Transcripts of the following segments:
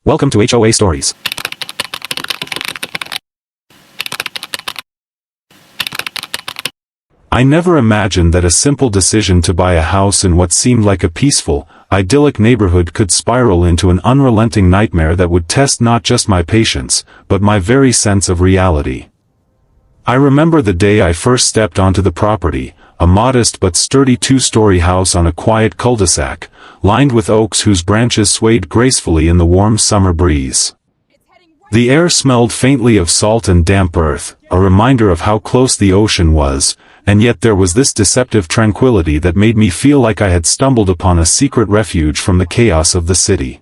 Welcome to HOA Stories. I never imagined that a simple decision to buy a house in what seemed like a peaceful, idyllic neighborhood could spiral into an unrelenting nightmare that would test not just my patience, but my very sense of reality. I remember the day I first stepped onto the property, a modest but sturdy two-story house on a quiet cul-de-sac, lined with oaks whose branches swayed gracefully in the warm summer breeze. The air smelled faintly of salt and damp earth, a reminder of how close the ocean was, and yet there was this deceptive tranquility that made me feel like I had stumbled upon a secret refuge from the chaos of the city.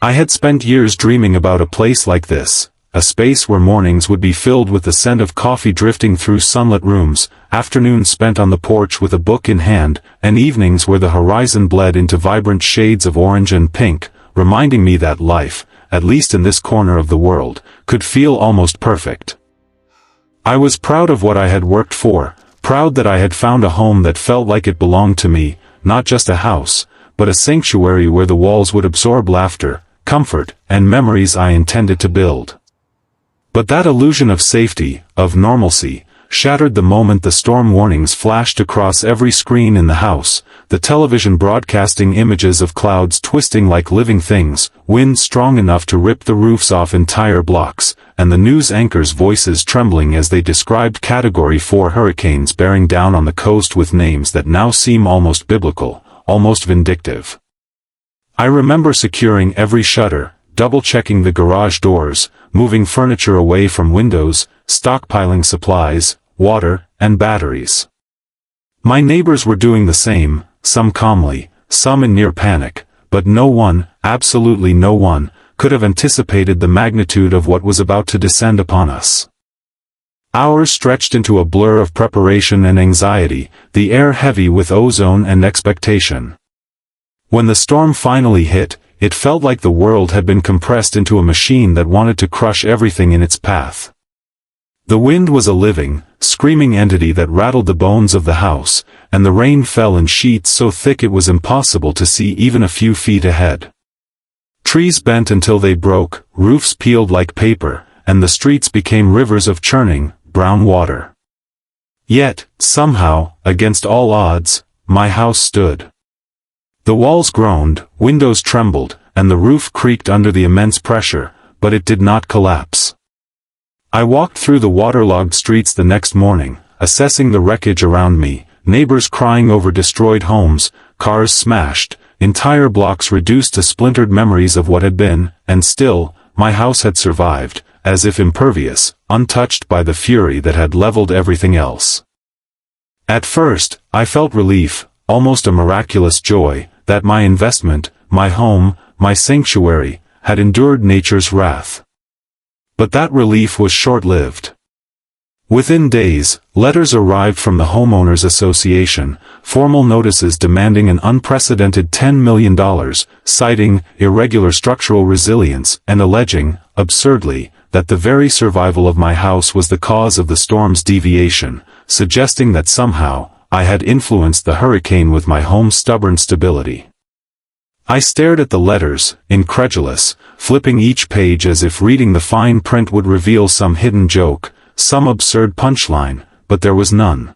I had spent years dreaming about a place like this, a space where mornings would be filled with the scent of coffee drifting through sunlit rooms, afternoons spent on the porch with a book in hand, and evenings where the horizon bled into vibrant shades of orange and pink, reminding me that life, at least in this corner of the world, could feel almost perfect. I was proud of what I had worked for, proud that I had found a home that felt like it belonged to me, not just a house, but a sanctuary where the walls would absorb laughter, comfort, and memories I intended to build. But that illusion of safety, of normalcy, shattered the moment the storm warnings flashed across every screen in the house, the television broadcasting images of clouds twisting like living things, wind strong enough to rip the roofs off entire blocks, and the news anchors' voices trembling as they described Category 4 hurricanes bearing down on the coast with names that now seem almost biblical, almost vindictive. I remember securing every shutter, double-checking the garage doors, moving furniture away from windows, stockpiling supplies, water, and batteries. My neighbors were doing the same, some calmly, some in near panic, but no one, absolutely no one, could have anticipated the magnitude of what was about to descend upon us. Hours stretched into a blur of preparation and anxiety, the air heavy with ozone and expectation. When the storm finally hit, it felt like the world had been compressed into a machine that wanted to crush everything in its path. The wind was a living, screaming entity that rattled the bones of the house, and the rain fell in sheets so thick it was impossible to see even a few feet ahead. Trees bent until they broke, roofs peeled like paper, and the streets became rivers of churning, brown water. Yet, somehow, against all odds, my house stood. The walls groaned, windows trembled, and the roof creaked under the immense pressure, but it did not collapse. I walked through the waterlogged streets the next morning, assessing the wreckage around me, neighbors crying over destroyed homes, cars smashed, entire blocks reduced to splintered memories of what had been, and still, my house had survived, as if impervious, untouched by the fury that had leveled everything else. At first, I felt relief, almost a miraculous joy, that my investment, my home, my sanctuary, had endured nature's wrath. But that relief was short-lived. Within days, letters arrived from the Homeowners Association, formal notices demanding an unprecedented $10 million, citing irregular structural resilience and alleging, absurdly, that the very survival of my house was the cause of the storm's deviation, suggesting that somehow, I had influenced the hurricane with my home's stubborn stability. I stared at the letters, incredulous, flipping each page as if reading the fine print would reveal some hidden joke, some absurd punchline, but there was none.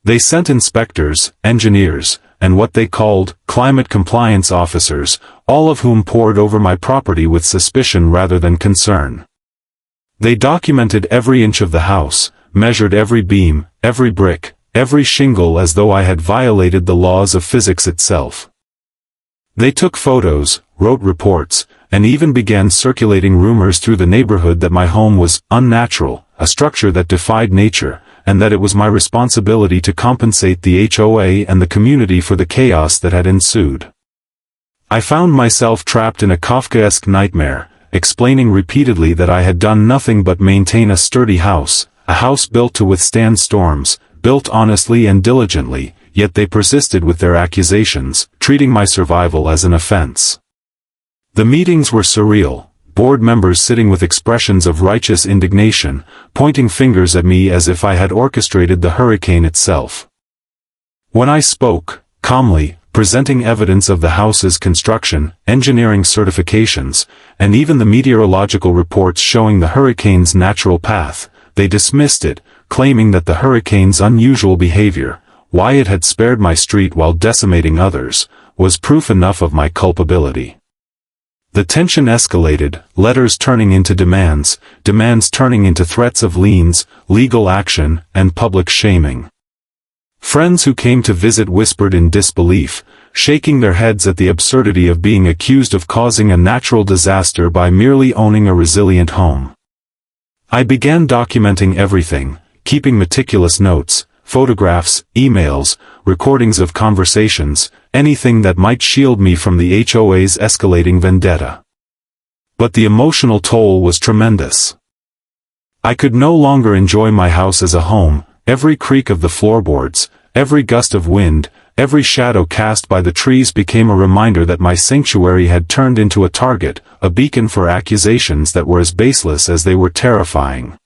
They sent inspectors, engineers, and what they called climate compliance officers, all of whom pored over my property with suspicion rather than concern. They documented every inch of the house, measured every beam, every brick, every shingle as though I had violated the laws of physics itself. They took photos, wrote reports, and even began circulating rumors through the neighborhood that my home was unnatural, a structure that defied nature, and that it was my responsibility to compensate the HOA and the community for the chaos that had ensued. I found myself trapped in a Kafkaesque nightmare, explaining repeatedly that I had done nothing but maintain a sturdy house, a house built to withstand storms, built honestly and diligently, yet they persisted with their accusations, treating my survival as an offense. The meetings were surreal, board members sitting with expressions of righteous indignation, pointing fingers at me as if I had orchestrated the hurricane itself. When I spoke, calmly, presenting evidence of the house's construction, engineering certifications, and even the meteorological reports showing the hurricane's natural path. They dismissed it, claiming that the hurricane's unusual behavior, why it had spared my street while decimating others, was proof enough of my culpability. The tension escalated, letters turning into demands, demands turning into threats of liens, legal action, and public shaming. Friends who came to visit whispered in disbelief, shaking their heads at the absurdity of being accused of causing a natural disaster by merely owning a resilient home. I began documenting everything, keeping meticulous notes, photographs, emails, recordings of conversations, anything that might shield me from the HOA's escalating vendetta. But the emotional toll was tremendous. I could no longer enjoy my house as a home. Every creak of the floorboards, every gust of wind, every shadow cast by the trees became a reminder that my sanctuary had turned into a target, a beacon for accusations that were as baseless as they were terrifying.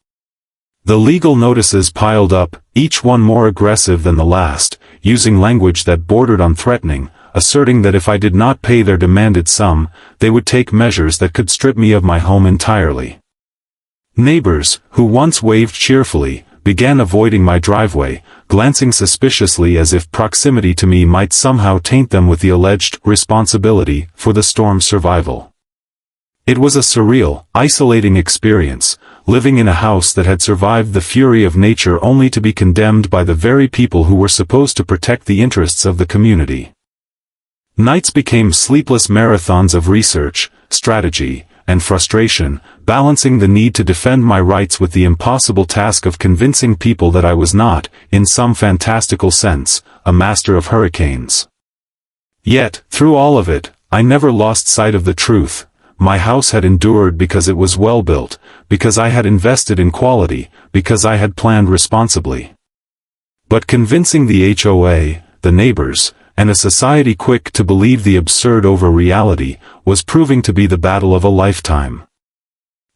The legal notices piled up, each one more aggressive than the last, using language that bordered on threatening, asserting that if I did not pay their demanded sum, they would take measures that could strip me of my home entirely. Neighbors, who once waved cheerfully, began avoiding my driveway, glancing suspiciously as if proximity to me might somehow taint them with the alleged responsibility for the storm's survival. It was a surreal, isolating experience, living in a house that had survived the fury of nature only to be condemned by the very people who were supposed to protect the interests of the community. Nights became sleepless marathons of research, strategy, and frustration, balancing the need to defend my rights with the impossible task of convincing people that I was not, in some fantastical sense, a master of hurricanes. Yet, through all of it, I never lost sight of the truth. My house had endured because it was well built, because I had invested in quality, because I had planned responsibly. But convincing the HOA, the neighbors, and a society quick to believe the absurd over reality, was proving to be the battle of a lifetime.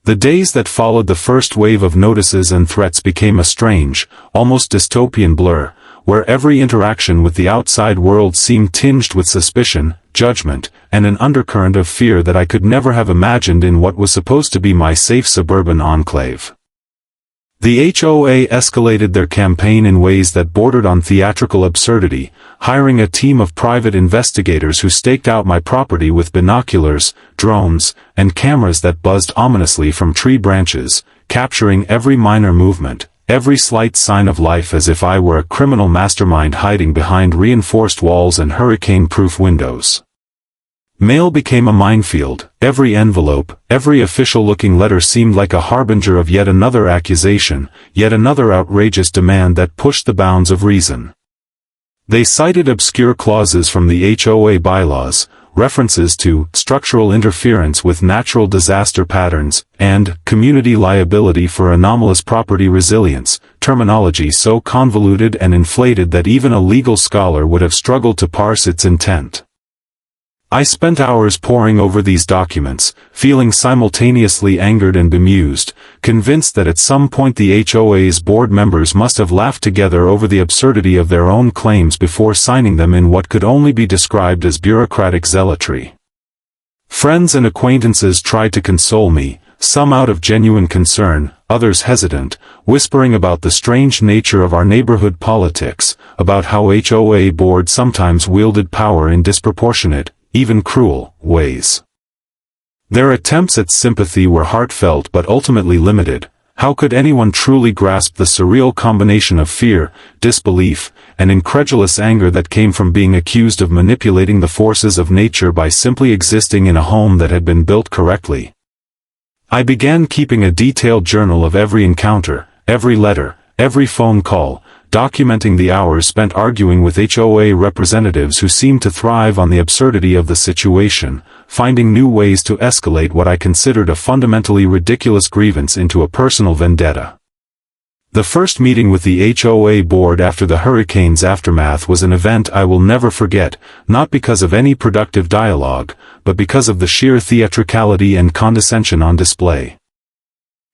The days that followed the first wave of notices and threats became a strange, almost dystopian blur, where every interaction with the outside world seemed tinged with suspicion, judgment, and an undercurrent of fear that I could never have imagined in what was supposed to be my safe suburban enclave. The HOA escalated their campaign in ways that bordered on theatrical absurdity, hiring a team of private investigators who staked out my property with binoculars, drones, and cameras that buzzed ominously from tree branches, capturing every minor movement, every slight sign of life as if I were a criminal mastermind hiding behind reinforced walls and hurricane-proof windows. Mail became a minefield. Every envelope, every official-looking letter seemed like a harbinger of yet another accusation, yet another outrageous demand that pushed the bounds of reason. They cited obscure clauses from the HOA bylaws, references to structural interference with natural disaster patterns, and community liability for anomalous property resilience, terminology so convoluted and inflated that even a legal scholar would have struggled to parse its intent. I spent hours poring over these documents, feeling simultaneously angered and bemused, convinced that at some point the HOA's board members must have laughed together over the absurdity of their own claims before signing them in what could only be described as bureaucratic zealotry. Friends and acquaintances tried to console me, some out of genuine concern, others hesitant, whispering about the strange nature of our neighborhood politics, about how HOA boards sometimes wielded power in disproportionate, even cruel, ways. Their attempts at sympathy were heartfelt but ultimately limited. How could anyone truly grasp the surreal combination of fear, disbelief, and incredulous anger that came from being accused of manipulating the forces of nature by simply existing in a home that had been built correctly? I began keeping a detailed journal of every encounter, every letter, every phone call, documenting the hours spent arguing with HOA representatives who seemed to thrive on the absurdity of the situation, finding new ways to escalate what I considered a fundamentally ridiculous grievance into a personal vendetta. The first meeting with the HOA board after the hurricane's aftermath was an event I will never forget, not because of any productive dialogue, but because of the sheer theatricality and condescension on display.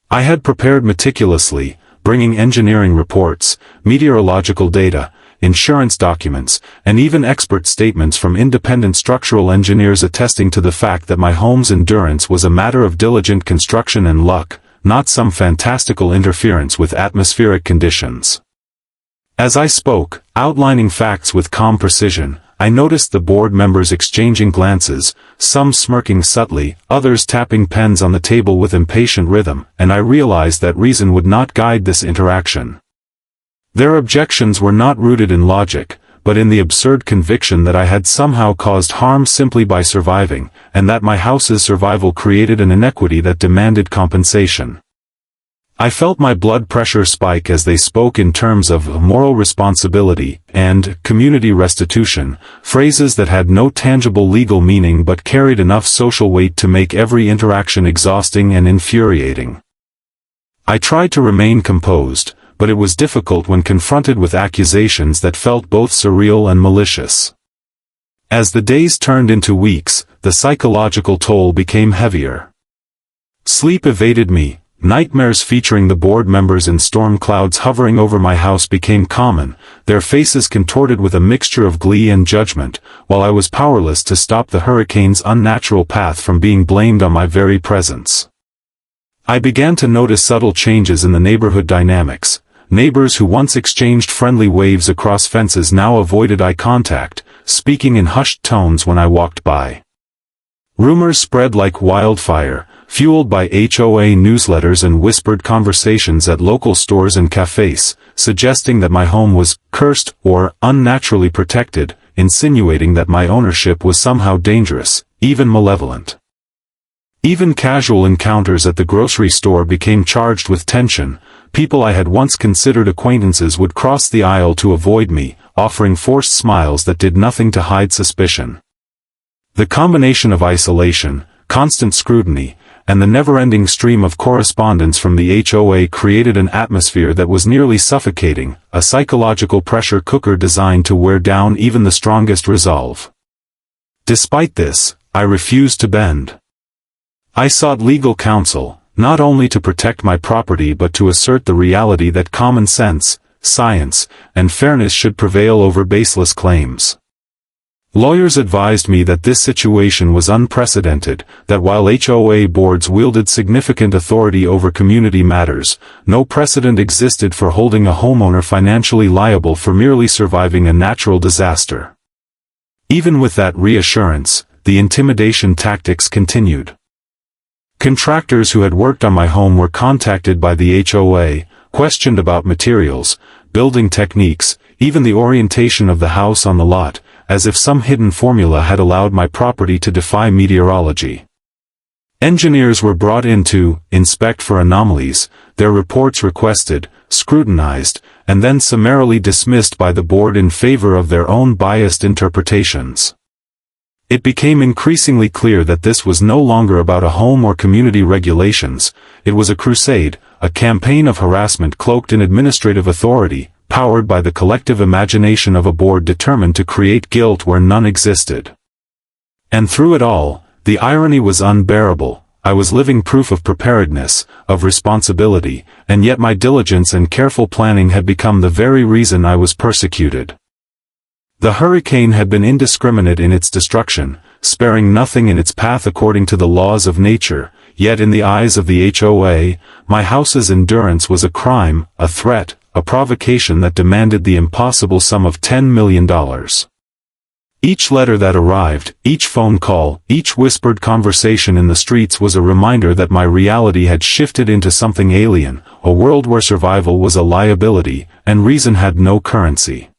I had prepared meticulously, bringing engineering reports, meteorological data, insurance documents, and even expert statements from independent structural engineers attesting to the fact that my home's endurance was a matter of diligent construction and luck, not some fantastical interference with atmospheric conditions. As I spoke, outlining facts with calm precision, I noticed the board members exchanging glances, some smirking subtly, others tapping pens on the table with impatient rhythm, and I realized that reason would not guide this interaction. Their objections were not rooted in logic, but in the absurd conviction that I had somehow caused harm simply by surviving, and that my house's survival created an inequity that demanded compensation. I felt my blood pressure spike as they spoke in terms of moral responsibility and community restitution, phrases that had no tangible legal meaning but carried enough social weight to make every interaction exhausting and infuriating. I tried to remain composed, but it was difficult when confronted with accusations that felt both surreal and malicious. As the days turned into weeks, the psychological toll became heavier. Sleep evaded me. Nightmares featuring the board members in storm clouds hovering over my house became common, their faces contorted with a mixture of glee and judgment, while I was powerless to stop the hurricane's unnatural path from being blamed on my very presence. I began to notice subtle changes in the neighborhood dynamics. Neighbors who once exchanged friendly waves across fences now avoided eye contact, speaking in hushed tones when I walked by. Rumors spread like wildfire, fueled by HOA newsletters and whispered conversations at local stores and cafes, suggesting that my home was cursed or unnaturally protected, insinuating that my ownership was somehow dangerous, even malevolent. Even casual encounters at the grocery store became charged with tension. People I had once considered acquaintances would cross the aisle to avoid me, offering forced smiles that did nothing to hide suspicion. The combination of isolation, constant scrutiny, and the never-ending stream of correspondence from the HOA created an atmosphere that was nearly suffocating, a psychological pressure cooker designed to wear down even the strongest resolve. Despite this, I refused to bend. I sought legal counsel, not only to protect my property but to assert the reality that common sense, science, and fairness should prevail over baseless claims. Lawyers advised me that this situation was unprecedented, that while HOA boards wielded significant authority over community matters, no precedent existed for holding a homeowner financially liable for merely surviving a natural disaster. Even with that reassurance, the intimidation tactics continued. Contractors who had worked on my home were contacted by the HOA, questioned about materials, building techniques, even the orientation of the house on the lot, as if some hidden formula had allowed my property to defy meteorology. Engineers were brought in to inspect for anomalies, their reports requested, scrutinized, and then summarily dismissed by the board in favor of their own biased interpretations. It became increasingly clear that this was no longer about a home or community regulations, it was a crusade, a campaign of harassment cloaked in administrative authority, powered by the collective imagination of a board determined to create guilt where none existed. And through it all, the irony was unbearable. I was living proof of preparedness, of responsibility, and yet my diligence and careful planning had become the very reason I was persecuted. The hurricane had been indiscriminate in its destruction, sparing nothing in its path according to the laws of nature, yet in the eyes of the HOA, my house's endurance was a crime, a threat, a provocation that demanded the impossible sum of $10 million. Each letter that arrived, each phone call, each whispered conversation in the streets was a reminder that my reality had shifted into something alien, a world where survival was a liability, and reason had no currency.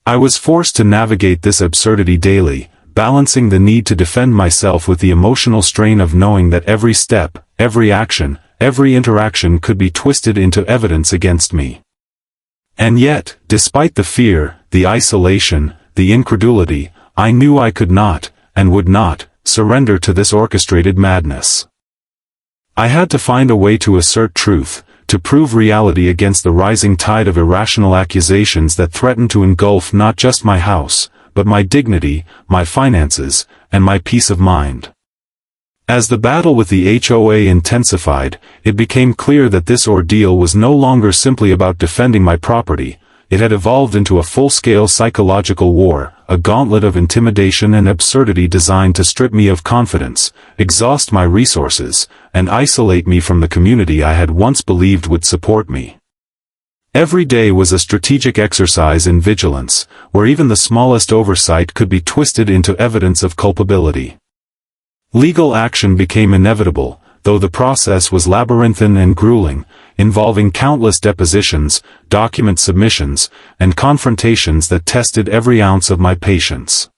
I was forced to navigate this absurdity daily, balancing the need to defend myself with the emotional strain of knowing that every step, every action, every interaction could be twisted into evidence against me. And yet, despite the fear, the isolation, the incredulity, I knew I could not, and would not, surrender to this orchestrated madness. I had to find a way to assert truth, to prove reality against the rising tide of irrational accusations that threatened to engulf not just my house, but my dignity, my finances, and my peace of mind. As the battle with the HOA intensified, it became clear that this ordeal was no longer simply about defending my property, it had evolved into a full-scale psychological war, a gauntlet of intimidation and absurdity designed to strip me of confidence, exhaust my resources, and isolate me from the community I had once believed would support me. Every day was a strategic exercise in vigilance, where even the smallest oversight could be twisted into evidence of culpability. Legal action became inevitable, though the process was labyrinthine and grueling, involving countless depositions, document submissions, and confrontations that tested every ounce of my patience.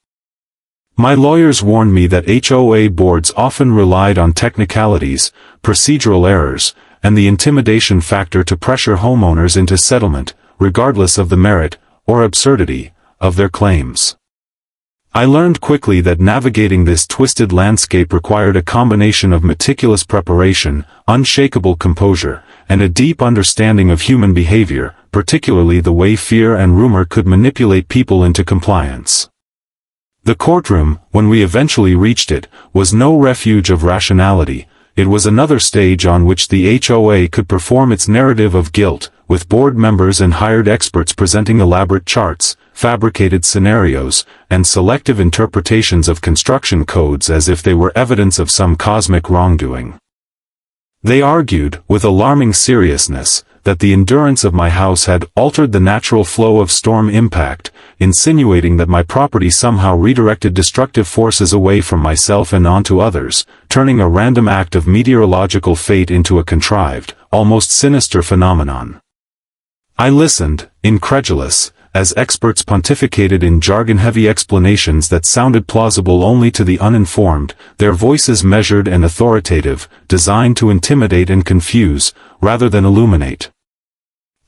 My lawyers warned me that HOA boards often relied on technicalities, procedural errors, and the intimidation factor to pressure homeowners into settlement, regardless of the merit, or absurdity, of their claims. I learned quickly that navigating this twisted landscape required a combination of meticulous preparation, unshakable composure, and a deep understanding of human behavior, particularly the way fear and rumor could manipulate people into compliance. The courtroom, when we eventually reached it, was no refuge of rationality. It was another stage on which the HOA could perform its narrative of guilt, with board members and hired experts presenting elaborate charts, fabricated scenarios, and selective interpretations of construction codes as if they were evidence of some cosmic wrongdoing. They argued, with alarming seriousness, that the endurance of my house had altered the natural flow of storm impact, insinuating that my property somehow redirected destructive forces away from myself and onto others, turning a random act of meteorological fate into a contrived, almost sinister phenomenon. I listened, incredulous, as experts pontificated in jargon-heavy explanations that sounded plausible only to the uninformed, their voices measured and authoritative, designed to intimidate and confuse, rather than illuminate.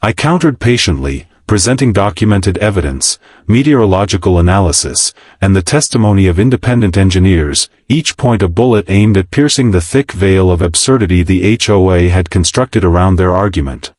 I countered patiently, presenting documented evidence, meteorological analysis, and the testimony of independent engineers, each point a bullet aimed at piercing the thick veil of absurdity the HOA had constructed around their argument.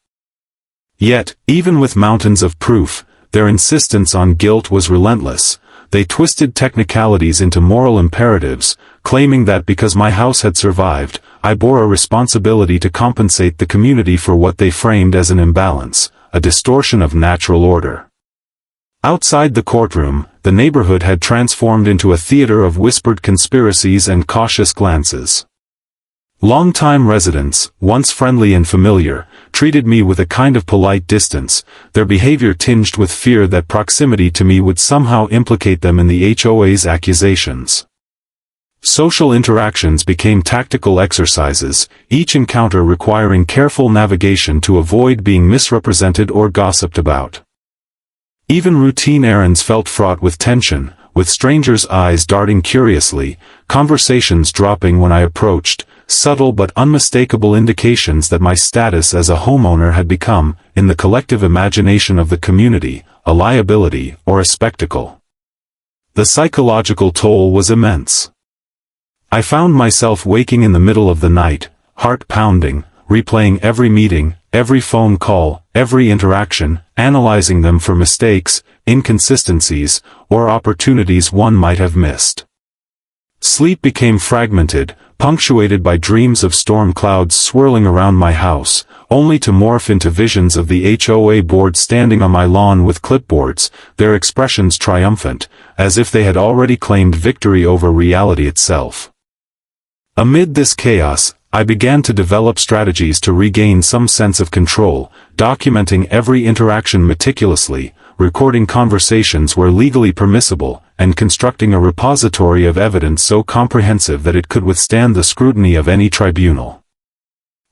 Yet, even with mountains of proof, their insistence on guilt was relentless. They twisted technicalities into moral imperatives, claiming that because my house had survived, I bore a responsibility to compensate the community for what they framed as an imbalance, a distortion of natural order. Outside the courtroom, the neighborhood had transformed into a theater of whispered conspiracies and cautious glances. Longtime residents, once friendly and familiar, treated me with a kind of polite distance, their behavior tinged with fear that proximity to me would somehow implicate them in the HOA's accusations. Social interactions became tactical exercises, each encounter requiring careful navigation to avoid being misrepresented or gossiped about. Even routine errands felt fraught with tension, with strangers' eyes darting curiously, conversations dropping when I approached, subtle but unmistakable indications that my status as a homeowner had become, in the collective imagination of the community, a liability or a spectacle. The psychological toll was immense. I found myself waking in the middle of the night, heart pounding, replaying every meeting, every phone call, every interaction, analyzing them for mistakes, inconsistencies, or opportunities one might have missed. Sleep became fragmented, punctuated by dreams of storm clouds swirling around my house, only to morph into visions of the HOA board standing on my lawn with clipboards, their expressions triumphant, as if they had already claimed victory over reality itself. Amid this chaos, I began to develop strategies to regain some sense of control, documenting every interaction meticulously, recording conversations where legally permissible, and constructing a repository of evidence so comprehensive that it could withstand the scrutiny of any tribunal.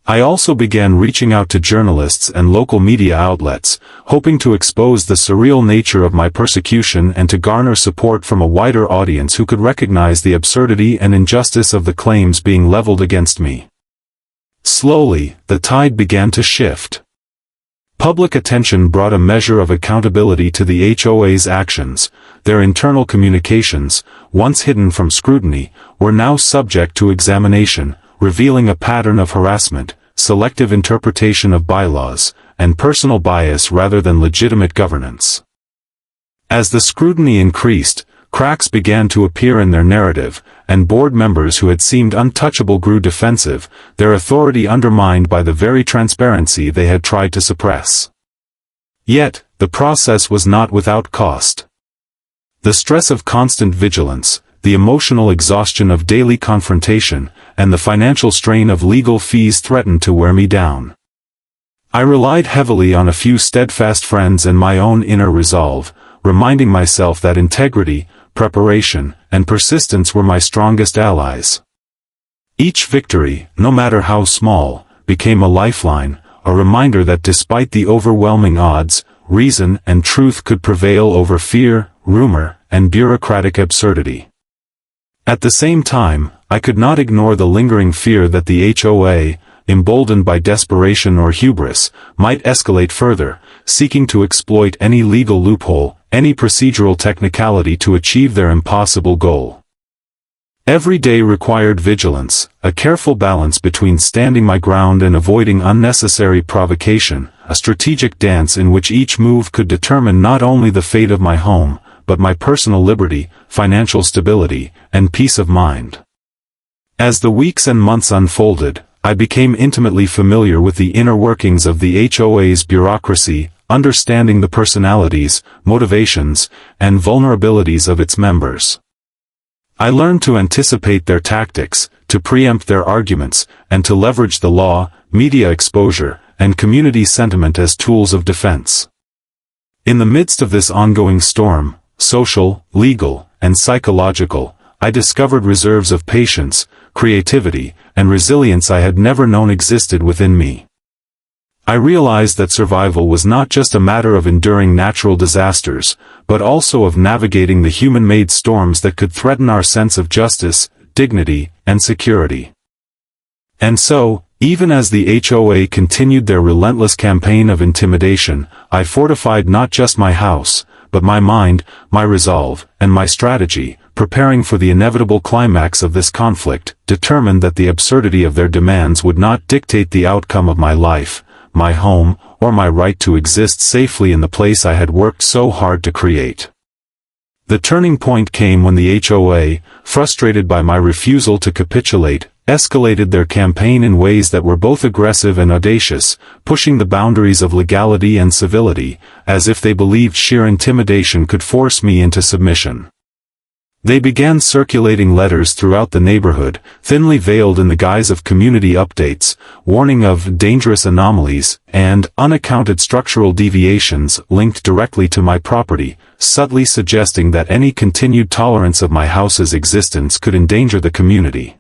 I also began reaching out to journalists and local media outlets, hoping to expose the surreal nature of my persecution and to garner support from a wider audience who could recognize the absurdity and injustice of the claims being leveled against me. Slowly, the tide began to shift. Public attention brought a measure of accountability to the HOA's actions. Their internal communications, once hidden from scrutiny, were now subject to examination, revealing a pattern of harassment, selective interpretation of bylaws, and personal bias rather than legitimate governance. As the scrutiny increased, cracks began to appear in their narrative, and board members who had seemed untouchable grew defensive, their authority undermined by the very transparency they had tried to suppress. Yet, the process was not without cost. The stress of constant vigilance, the emotional exhaustion of daily confrontation, and the financial strain of legal fees threatened to wear me down. I relied heavily on a few steadfast friends and my own inner resolve, reminding myself that integrity, preparation, and persistence were my strongest allies. Each victory, no matter how small, became a lifeline, a reminder that despite the overwhelming odds, reason and truth could prevail over fear, rumor, and bureaucratic absurdity. At the same time, I could not ignore the lingering fear that the HOA, emboldened by desperation or hubris, might escalate further, seeking to exploit any legal loophole, any procedural technicality to achieve their impossible goal. Every day required vigilance, a careful balance between standing my ground and avoiding unnecessary provocation, a strategic dance in which each move could determine not only the fate of my home, but my personal liberty, financial stability, and peace of mind. As the weeks and months unfolded, I became intimately familiar with the inner workings of the HOA's bureaucracy, understanding the personalities, motivations, and vulnerabilities of its members. I learned to anticipate their tactics, to preempt their arguments, and to leverage the law, media exposure, and community sentiment as tools of defense. In the midst of this ongoing storm, social, legal, and psychological, I discovered reserves of patience, creativity, and resilience I had never known existed within me. I realized that survival was not just a matter of enduring natural disasters, but also of navigating the human-made storms that could threaten our sense of justice, dignity, and security. And so, even as the HOA continued their relentless campaign of intimidation, I fortified not just my house, but my mind, my resolve, and my strategy, preparing for the inevitable climax of this conflict, determined that the absurdity of their demands would not dictate the outcome of my life, my home, or my right to exist safely in the place I had worked so hard to create. The turning point came when the HOA, frustrated by my refusal to capitulate, escalated their campaign in ways that were both aggressive and audacious, pushing the boundaries of legality and civility, as if they believed sheer intimidation could force me into submission. They began circulating letters throughout the neighborhood, thinly veiled in the guise of community updates, warning of dangerous anomalies and unaccounted structural deviations linked directly to my property, subtly suggesting that any continued tolerance of my house's existence could endanger the community.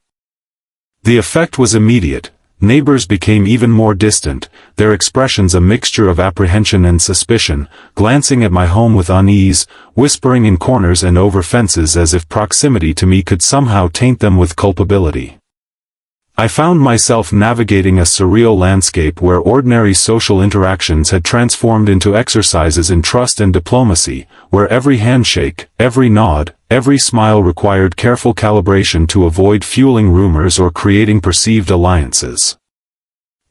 The effect was immediate. Neighbors became even more distant, their expressions a mixture of apprehension and suspicion, glancing at my home with unease, whispering in corners and over fences as if proximity to me could somehow taint them with culpability. I found myself navigating a surreal landscape where ordinary social interactions had transformed into exercises in trust and diplomacy, where every handshake, every nod, every smile required careful calibration to avoid fueling rumors or creating perceived alliances.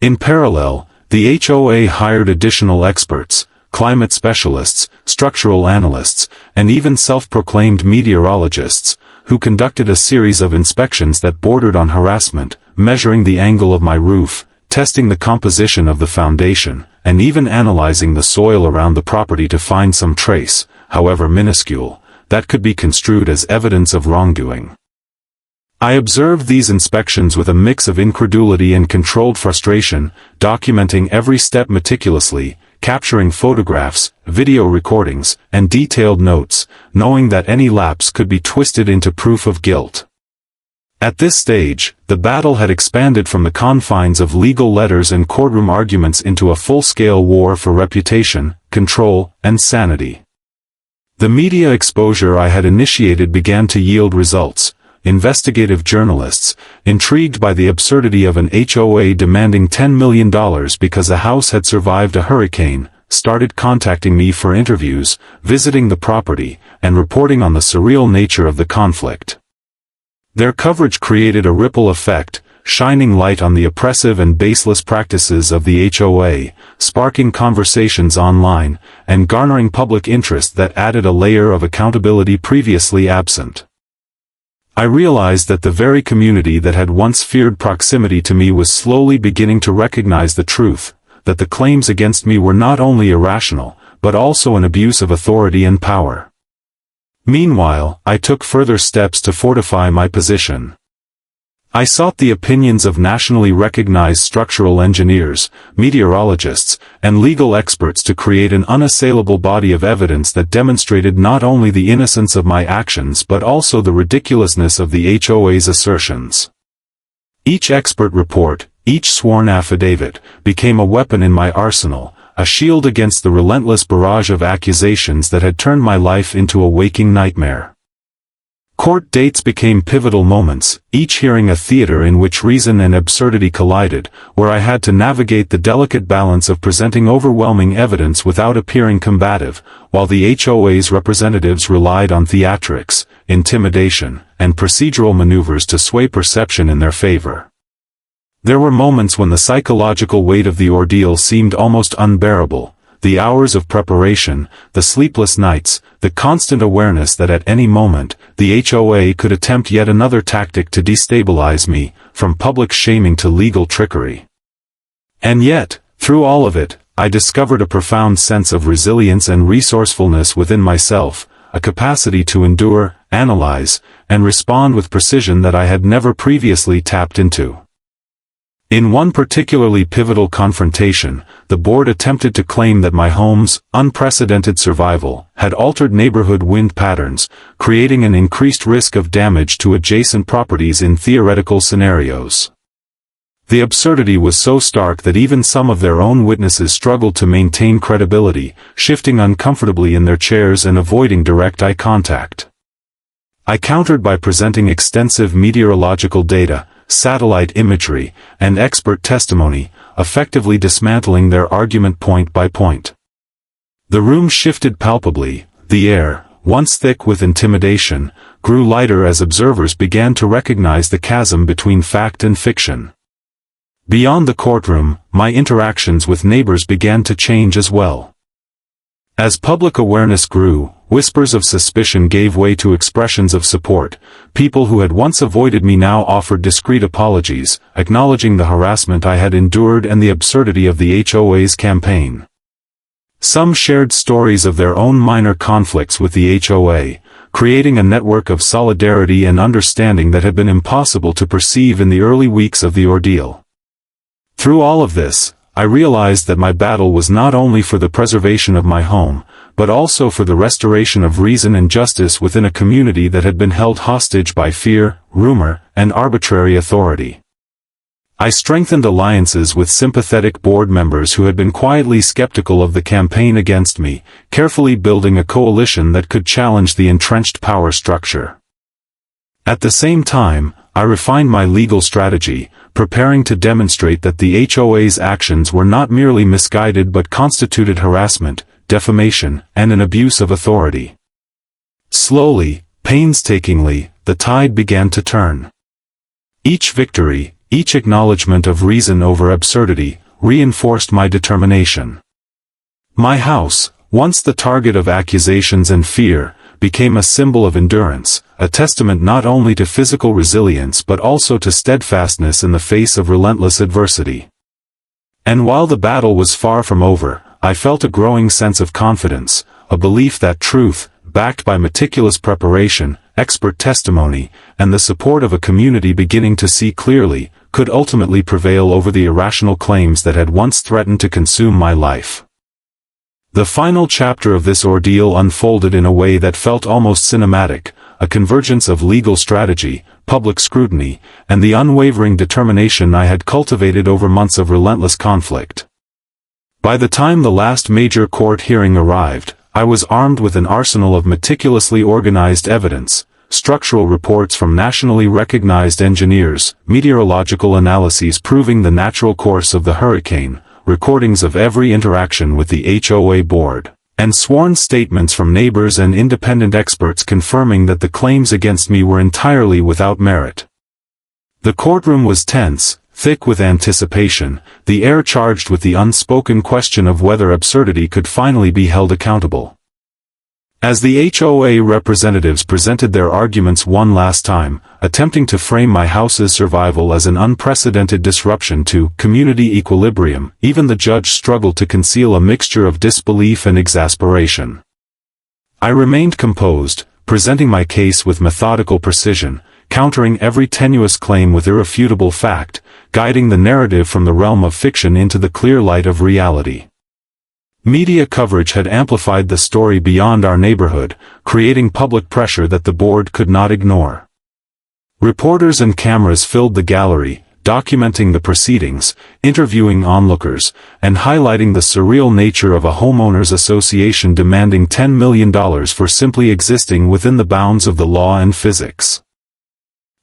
In parallel, the HOA hired additional experts, climate specialists, structural analysts, and even self-proclaimed meteorologists, who conducted a series of inspections that bordered on harassment, measuring the angle of my roof, testing the composition of the foundation, and even analyzing the soil around the property to find some trace, however minuscule, that could be construed as evidence of wrongdoing. I observed these inspections with a mix of incredulity and controlled frustration, documenting every step meticulously, capturing photographs, video recordings, and detailed notes, knowing that any lapse could be twisted into proof of guilt. At this stage, the battle had expanded from the confines of legal letters and courtroom arguments into a full-scale war for reputation, control, and sanity. The media exposure I had initiated began to yield results. Investigative journalists, intrigued by the absurdity of an HOA demanding $10 million because a house had survived a hurricane, started contacting me for interviews, visiting the property, and reporting on the surreal nature of the conflict. Their coverage created a ripple effect, shining light on the oppressive and baseless practices of the HOA, sparking conversations online, and garnering public interest that added a layer of accountability previously absent. I realized that the very community that had once feared proximity to me was slowly beginning to recognize the truth, that the claims against me were not only irrational, but also an abuse of authority and power. Meanwhile, I took further steps to fortify my position. I sought the opinions of nationally recognized structural engineers, meteorologists, and legal experts to create an unassailable body of evidence that demonstrated not only the innocence of my actions but also the ridiculousness of the HOA's assertions. Each expert report, each sworn affidavit, became a weapon in my arsenal, a shield against the relentless barrage of accusations that had turned my life into a waking nightmare. Court dates became pivotal moments, each hearing a theater in which reason and absurdity collided, where I had to navigate the delicate balance of presenting overwhelming evidence without appearing combative, while the HOA's representatives relied on theatrics, intimidation, and procedural maneuvers to sway perception in their favor. There were moments when the psychological weight of the ordeal seemed almost unbearable. The hours of preparation, the sleepless nights, the constant awareness that at any moment, the HOA could attempt yet another tactic to destabilize me, from public shaming to legal trickery. And yet, through all of it, I discovered a profound sense of resilience and resourcefulness within myself, a capacity to endure, analyze, and respond with precision that I had never previously tapped into. In one particularly pivotal confrontation, the board attempted to claim that my home's unprecedented survival had altered neighborhood wind patterns, creating an increased risk of damage to adjacent properties in theoretical scenarios. The absurdity was so stark that even some of their own witnesses struggled to maintain credibility, shifting uncomfortably in their chairs and avoiding direct eye contact. I countered by presenting extensive meteorological data, satellite imagery, and expert testimony, effectively dismantling their argument point by point. The room shifted palpably, the air, once thick with intimidation, grew lighter as observers began to recognize the chasm between fact and fiction. Beyond the courtroom, my interactions with neighbors began to change as well. As public awareness grew, whispers of suspicion gave way to expressions of support. People who had once avoided me now offered discreet apologies, acknowledging the harassment I had endured and the absurdity of the HOA's campaign. Some shared stories of their own minor conflicts with the HOA, creating a network of solidarity and understanding that had been impossible to perceive in the early weeks of the ordeal. Through all of this, I realized that my battle was not only for the preservation of my home, but also for the restoration of reason and justice within a community that had been held hostage by fear, rumor, and arbitrary authority. I strengthened alliances with sympathetic board members who had been quietly skeptical of the campaign against me, carefully building a coalition that could challenge the entrenched power structure. At the same time, I refined my legal strategy, preparing to demonstrate that the HOA's actions were not merely misguided but constituted harassment, defamation, and an abuse of authority. Slowly, painstakingly, the tide began to turn. Each victory, each acknowledgement of reason over absurdity, reinforced my determination. My house, once the target of accusations and fear, became a symbol of endurance, a testament not only to physical resilience but also to steadfastness in the face of relentless adversity. And while the battle was far from over, I felt a growing sense of confidence, a belief that truth, backed by meticulous preparation, expert testimony, and the support of a community beginning to see clearly, could ultimately prevail over the irrational claims that had once threatened to consume my life. The final chapter of this ordeal unfolded in a way that felt almost cinematic, a convergence of legal strategy, public scrutiny, and the unwavering determination I had cultivated over months of relentless conflict. By the time the last major court hearing arrived, I was armed with an arsenal of meticulously organized evidence, structural reports from nationally recognized engineers, meteorological analyses proving the natural course of the hurricane, recordings of every interaction with the HOA board, and sworn statements from neighbors and independent experts confirming that the claims against me were entirely without merit. The courtroom was tense, thick with anticipation, the air charged with the unspoken question of whether absurdity could finally be held accountable. As the HOA representatives presented their arguments one last time, attempting to frame my house's survival as an unprecedented disruption to community equilibrium, even the judge struggled to conceal a mixture of disbelief and exasperation. I remained composed, presenting my case with methodical precision, countering every tenuous claim with irrefutable fact, guiding the narrative from the realm of fiction into the clear light of reality. Media coverage had amplified the story beyond our neighborhood, creating public pressure that the board could not ignore. Reporters and cameras filled the gallery, documenting the proceedings, interviewing onlookers, and highlighting the surreal nature of a homeowners association demanding $10 million for simply existing within the bounds of the law and physics.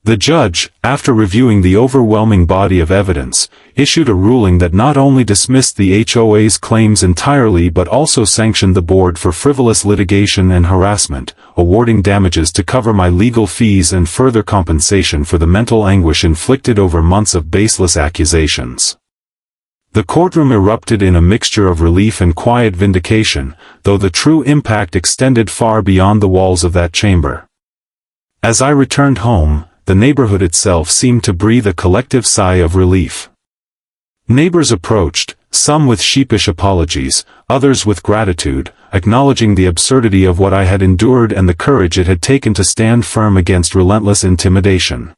The judge, after reviewing the overwhelming body of evidence, issued a ruling that not only dismissed the HOA's claims entirely but also sanctioned the board for frivolous litigation and harassment, awarding damages to cover my legal fees and further compensation for the mental anguish inflicted over months of baseless accusations. The courtroom erupted in a mixture of relief and quiet vindication, though the true impact extended far beyond the walls of that chamber. As I returned home, the neighborhood itself seemed to breathe a collective sigh of relief. Neighbors approached, some with sheepish apologies, others with gratitude, acknowledging the absurdity of what I had endured and the courage it had taken to stand firm against relentless intimidation.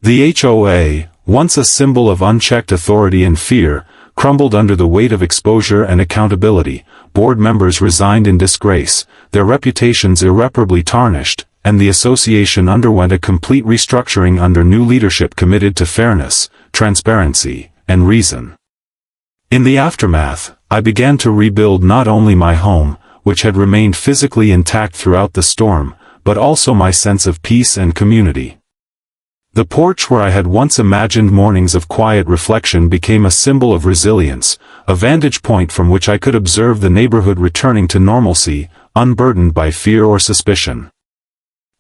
The HOA, once a symbol of unchecked authority and fear, crumbled under the weight of exposure and accountability. Board members resigned in disgrace, their reputations irreparably tarnished, and the association underwent a complete restructuring under new leadership committed to fairness, transparency, and reason. In the aftermath, I began to rebuild not only my home, which had remained physically intact throughout the storm, but also my sense of peace and community. The porch where I had once imagined mornings of quiet reflection became a symbol of resilience, a vantage point from which I could observe the neighborhood returning to normalcy, unburdened by fear or suspicion.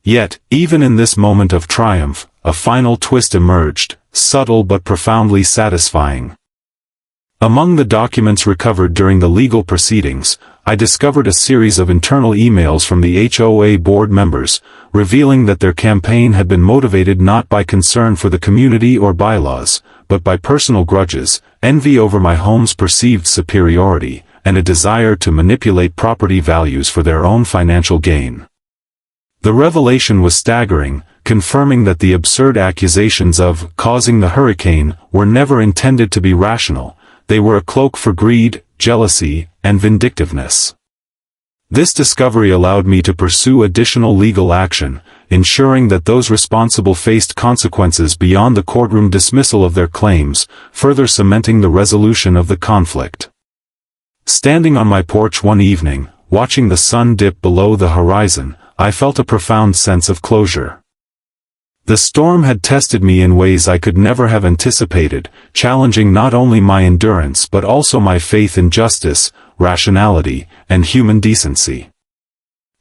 Yet, even in this moment of triumph, a final twist emerged, subtle but profoundly satisfying. Among the documents recovered during the legal proceedings, I discovered a series of internal emails from the HOA board members, revealing that their campaign had been motivated not by concern for the community or bylaws, but by personal grudges, envy over my home's perceived superiority, and a desire to manipulate property values for their own financial gain. The revelation was staggering, confirming that the absurd accusations of causing the hurricane were never intended to be rational. They were a cloak for greed, jealousy, and vindictiveness. This discovery allowed me to pursue additional legal action, ensuring that those responsible faced consequences beyond the courtroom dismissal of their claims, further cementing the resolution of the conflict. Standing on my porch one evening, watching the sun dip below the horizon, I felt a profound sense of closure. The storm had tested me in ways I could never have anticipated, challenging not only my endurance but also my faith in justice, rationality, and human decency.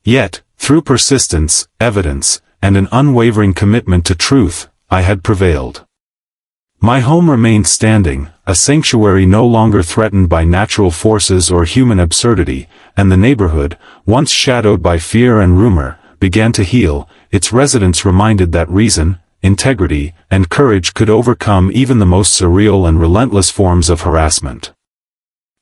Yet, through persistence, evidence, and an unwavering commitment to truth, I had prevailed. My home remained standing, a sanctuary no longer threatened by natural forces or human absurdity, and the neighborhood, once shadowed by fear and rumor, began to heal. Its residents reminded that reason, integrity, and courage could overcome even the most surreal and relentless forms of harassment.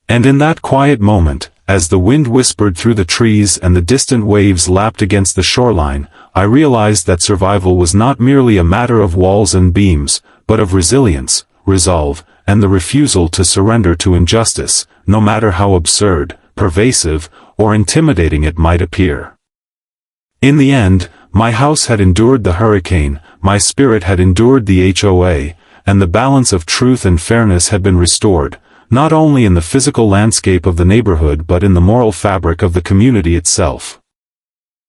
And in that quiet moment, as the wind whispered through the trees and the distant waves lapped against the shoreline, I realized that survival was not merely a matter of walls and beams, but of resilience, resolve, and the refusal to surrender to injustice, no matter how absurd, pervasive, or intimidating it might appear. In the end, my house had endured the hurricane, my spirit had endured the HOA, and the balance of truth and fairness had been restored, not only in the physical landscape of the neighborhood but in the moral fabric of the community itself.